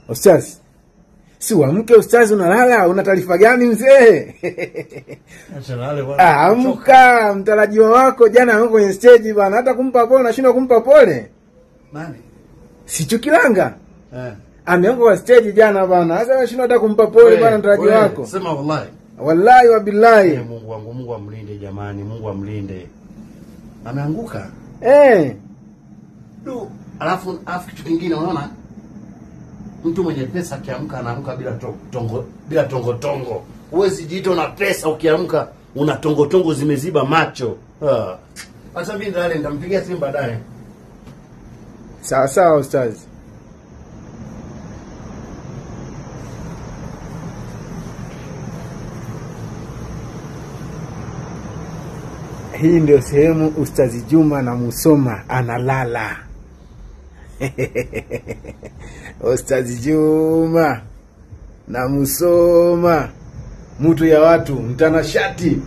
Ustaz. Si uamke ustaz, unalala, una taarifa gani mzee? Nationale bwana. Amka, mtarajiwa wako jana yuko kwenye stage bwana, hata kumpa pole unashindwa kumpa pole. Nani? Si Chukilanga. Ameanza kwa stage jana bwana. Sasa unashindwa hata kumpa pole bwana mtarajiwa wako. Sema wallahi. Wallahi wa billahi. Mungu wangu, Mungu amlinde jamani, Mungu amlinde. Ameanguka. Alafu kitu kingine unaona? Mtu mwenye pesa akiamka anaamka bila tongo. Huwezi jiito na pesa ukiamka una tongo zimeziba macho. Acha mimi ndale nitampigia simu baadaye. Sawa sawa ustaz. Hii ndio sehemu Ustazi Juma na Musoma analala. Ustazi Juma na Musoma, mtu ya watu, mtanashati.